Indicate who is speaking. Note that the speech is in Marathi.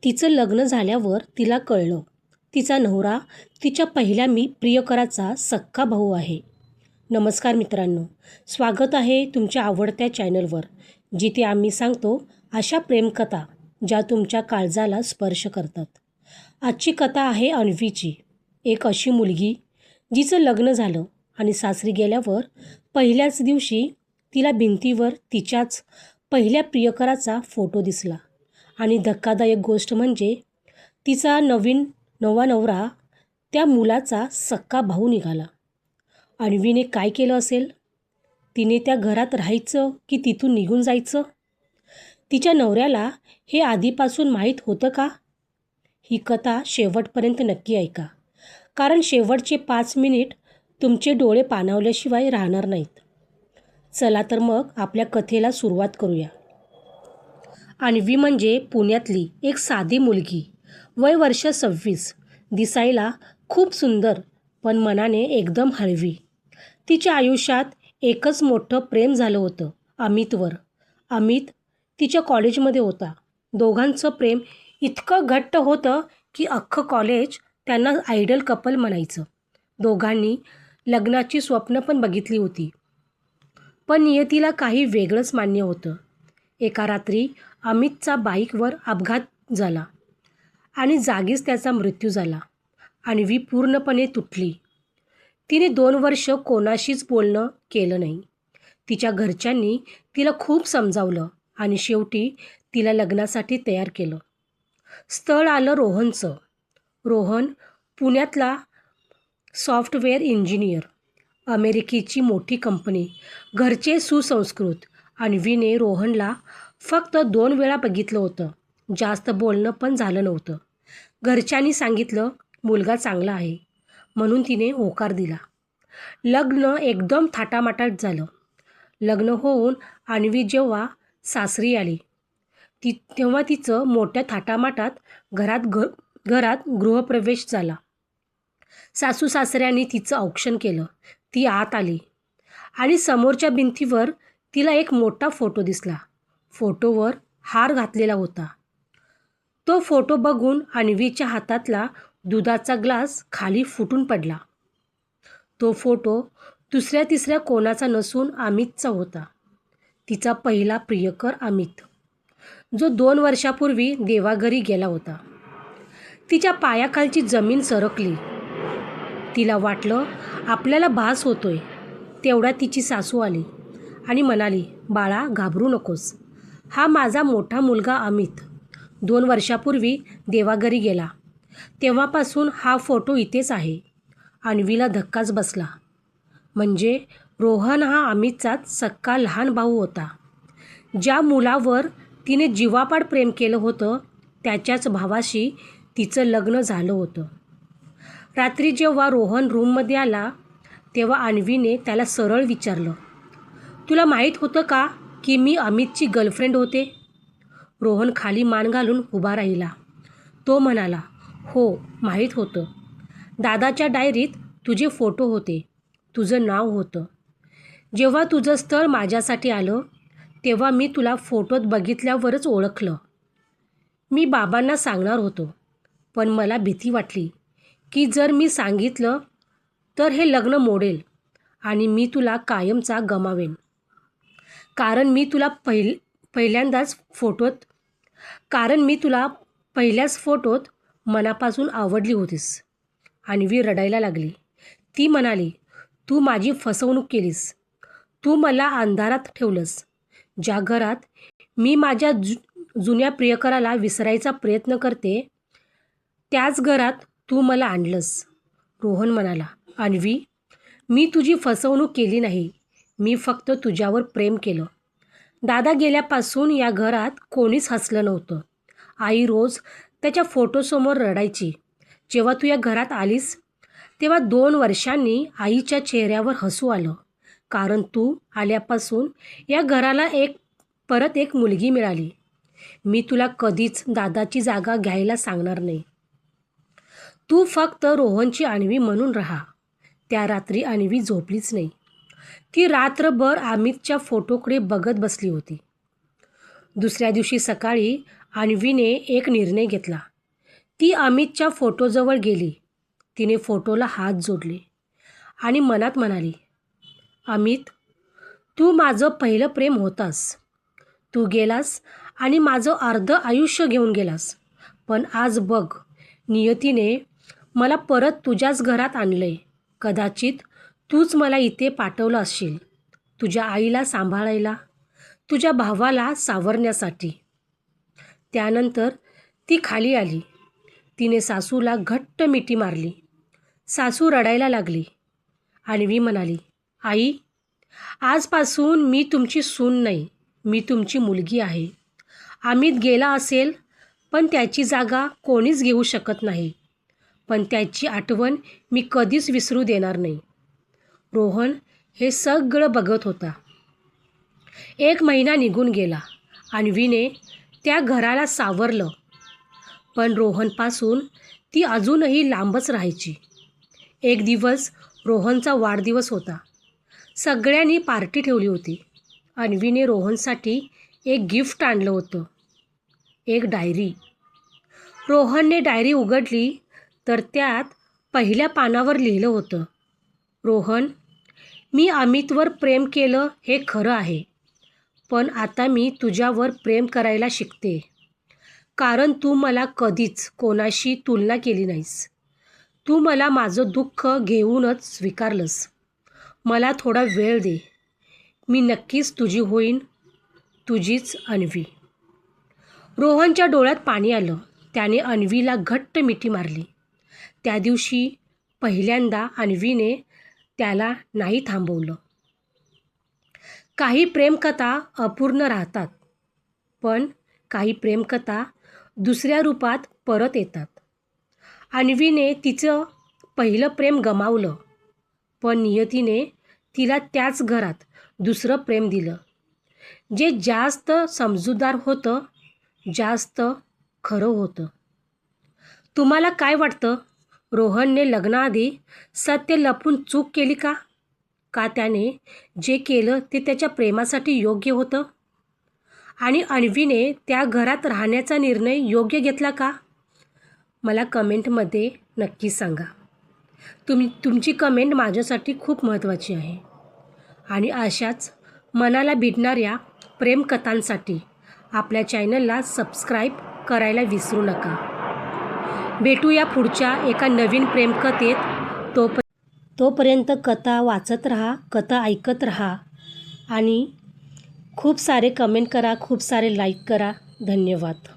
Speaker 1: तिचं लग्न झाल्यावर तिला कळलं तिचा नवरा तिच्या पहिल्या प्रियकराचा सख्खा भाऊ आहे. नमस्कार मित्रांनो, स्वागत आहे तुमच्या आवडत्या चॅनलवर, जिथे आम्ही सांगतो अशा प्रेमकथा ज्या तुमच्या काळजाला स्पर्श करतात. आजची कथा आहे अन्वीची. एक अशी मुलगी जिचं लग्न झालं आणि सासरी गेल्यावर पहिल्याच दिवशी तिला भिंतीवर तिच्याच पहिल्या प्रियकराचा फोटो दिसला. आणि धक्कादायक गोष्ट म्हणजे तिचा नवा नवरा त्या मुलाचा सख्खा भाऊ निघाला. अन्वीने काय केलं असेल? तिने त्या घरात राहायचं की तिथून निघून जायचं? तिच्या नवऱ्याला हे आधीपासून माहीत होतं का? ही कथा शेवटपर्यंत नक्की ऐका, कारण शेवटचे 5 मिनिट तुमचे डोळे पाणावल्याशिवाय राहणार नाहीत. चला तर मग आपल्या कथेला सुरुवात करूया. अन्वी म्हणजे पुण्यातली एक साधी मुलगी, वय वर्ष 26, दिसायला खूप सुंदर पण मनाने एकदम हळवी. तिच्या आयुष्यात एकच मोठं प्रेम झालं होतं, अमितवर. अमित तिच्या कॉलेजमध्ये होता. दोघांचं प्रेम इतकं घट्ट होतं की अख्खं कॉलेज त्यांना आयडल कपल म्हणायचं. दोघांनी लग्नाची स्वप्न पण बघितली होती, पण नियतीला काही वेगळंच मान्य होतं. एका रात्री अमितचा बाईकवर अपघात झाला आणि जागीच त्याचा मृत्यू झाला. अन्वी पूर्णपणे तुटली. तिने 2 वर्ष कोणाशीच बोलणं केलं नाही. तिच्या घरच्यांनी तिला खूप समजावलं आणि शेवटी तिला लग्नासाठी तयार केलं. स्थळ आलं रोहनचं. रोहन पुण्यातला सॉफ्टवेअर इंजिनियर, अमेरिकेची मोठी कंपनी, घरचे सुसंस्कृत. अन्वीने रोहनला फक्त 2 वेळा बघितलं होतं, जास्त बोलणं पण झालं नव्हतं. घरच्यांनी सांगितलं मुलगा चांगला आहे, म्हणून तिने होकार दिला. लग्न एकदम थाटामाटात झालं. लग्न होऊन अन्वी जेव्हा सासरी आली तेव्हा तिचं मोठ्या थाटामाटात घरात गृहप्रवेश झाला. सासू सासऱ्यांनी तिचं औक्षण केलं. ती आत आली आणि समोरच्या भिंतीवर तिला एक मोठा फोटो दिसला. फोटोवर हार घातलेला होता. तो फोटो बघून अन्वीच्या हातातला दुधाचा ग्लास खाली फुटून पडला. तो फोटो दुसऱ्या तिसऱ्या कोणाचा नसून अमितचा होता. तिचा पहिला प्रियकर अमित, जो 2 वर्षापूर्वी देवाघरी गेला होता. तिच्या पायाखालची जमीन सरकली. तिला वाटलं आपल्याला भास होतोय. तेवढ्यात तिची सासू आली आणि म्हणाली, बाळा घाबरू नकोस, हा माझा मोठा मुलगा अमित 2 वर्षापूर्वी देवाघरी गेला. तेव्हापासून हा फोटो इथेच आहे. अन्वीला धक्काच बसला. म्हणजे रोहन हा अमितचाच सक्का लहान भाऊ होता. ज्या मुलावर तिने जीवापाड प्रेम केलं होतं त्याच्याच भावाशी तिचं लग्न झालं होतं. रात्री जेव्हा रोहन रूममध्ये आला तेव्हा अन्वीने त्याला सरळ विचारलं, तुला माहीत होतं का की मी अमितची गर्लफ्रेंड होते? रोहन खाली मान घालून उभा राहिला. तो म्हणाला, हो माहीत होतं. दादाच्या डायरीत तुझे फोटो होते, तुझं नाव होतं. जेव्हा तुझं स्थळ माझ्यासाठी आलं तेव्हा मी तुला फोटोत बघितल्यावरच ओळखलं. मी बाबांना सांगणार होतो, पण मला भीती वाटली की जर मी सांगितलं तर हे लग्न मोडेल आणि मी तुला कायमचा गमावेन. कारण मी तुला पहिल्याच फोटोत मनापासून आवडली होतीस. अन्वी रडायला लागली. ती म्हणाली, तू माझी फसवणूक केलीस. तू मला अंधारात ठेवलंस. ज्या घरात मी माझ्या जुन्या प्रियकराला विसरायचा प्रयत्न करते त्याच घरात तू मला आणलंस. रोहन म्हणाला, अन्वी, मी तुझी फसवणूक केली नाही. मी फक्त तुझ्यावर प्रेम केलं. दादा गेल्यापासून या घरात कोणीच हसलं नव्हतं. आई रोज त्याच्या फोटोसमोर रडायची. जेव्हा तू या घरात आलीस तेव्हा 2 वर्षांनी आईच्या चेहऱ्यावर हसू आलं, कारण तू आल्यापासून या घराला परत एक मुलगी मिळाली. मी तुला कधीच दादाची जागा घ्यायला सांगणार नाही. तू फक्त रोहनची अन्वी म्हणून राहा. त्या रात्री अन्वी झोपलीच नाही. ती रात्रभर अमितच्या फोटोकडे बघत बसली होती. दुसऱ्या दिवशी सकाळी अन्वीने एक निर्णय घेतला. ती अमितच्या फोटोजवळ गेली. तिने फोटोला हात जोडले आणि मनात म्हणाली, अमित, तू माझं पहिलं प्रेम होतास. तू गेलास आणि माझं अर्धं आयुष्य घेऊन गेलास. पण आज बघ, नियतीने मला परत तुझ्याच घरात आणलंय. कदाचित तूच मला इथे पाठवलं असशील, तुझ्या आईला सांभाळायला, तुझ्या भावाला सावरण्यासाठी. त्यानंतर ती खाली आली. तिने सासूला घट्ट मिठी मारली. सासू रडायला लागली. अन्वी म्हणाली, आई, आजपासून मी तुमची सून नाही, मी तुमची मुलगी आहे. अमित गेला असेल, पण त्याची जागा कोणीच घेऊ शकत नाही. पण त्याची आठवण मी कधीच विसरू देणार नाही. रोहन हे सगळं बघत होता. 1 महिना निघून गेला. अन्वीने त्या घराला सावरलं, पण रोहनपासून ती अजूनही लांबच राहायची. एक दिवस रोहनचा वाढदिवस होता. सगळ्यांनी पार्टी ठेवली होती. अन्वीने रोहनसाठी एक गिफ्ट आणलं होतं, एक डायरी. रोहनने डायरी उघडली तर त्यात पहिल्या पानावर लिहिलं होतं, रोहन, मी अमितवर प्रेम केलं हे खरं आहे, पण आता मी तुझ्यावर प्रेम करायला शिकते. कारण तू मला कधीच कोणाशी तुलना केली नाहीस. तू मला माझं दुःख घेऊनच स्वीकारलंस. मला थोडा वेळ दे. मी नक्कीच तुझी होईन, तुझीच अन्वी. रोहनच्या डोळ्यात पाणी आलं. त्याने अन्वीला घट्ट मिठी मारली. त्या दिवशी पहिल्यांदा अन्वीने त्याला नाही थांबवलं. काही प्रेमकथा अपूर्ण राहतात, पण काही प्रेमकथा दुसऱ्या रूपात परत येतात. अन्वीने तिचं पहिलं प्रेम गमावलं, पण नियतीने तिला त्याच घरात दुसरं प्रेम दिलं, जे जास्त समजूतदार होतं, जास्त खरं होतं. तुम्हाला काय वाटतं? रोहनने लग्नाआधी सत्य लपून चूक केली का? का त्याने जे केलं ते त्याच्या प्रेमासाठी योग्य होतं? आणि अन्वीने त्या घरात राहण्याचा निर्णय योग्य घेतला का? मला कमेंटमध्ये नक्की सांगा. तुमची कमेंट माझ्यासाठी खूप महत्त्वाची आहे. आणि अशाच मनाला भिडणाऱ्या प्रेमकथांसाठी आपल्या चॅनलला सबस्क्राईब करायला विसरू नका. भेटूया पुढच्या एका नवीन प्रेमकथेत. तोपर्यंत कथा वाचत राहा, कथा ऐकत राहा आणि खूप सारे कमेंट करा, खूप सारे लाईक करा. धन्यवाद.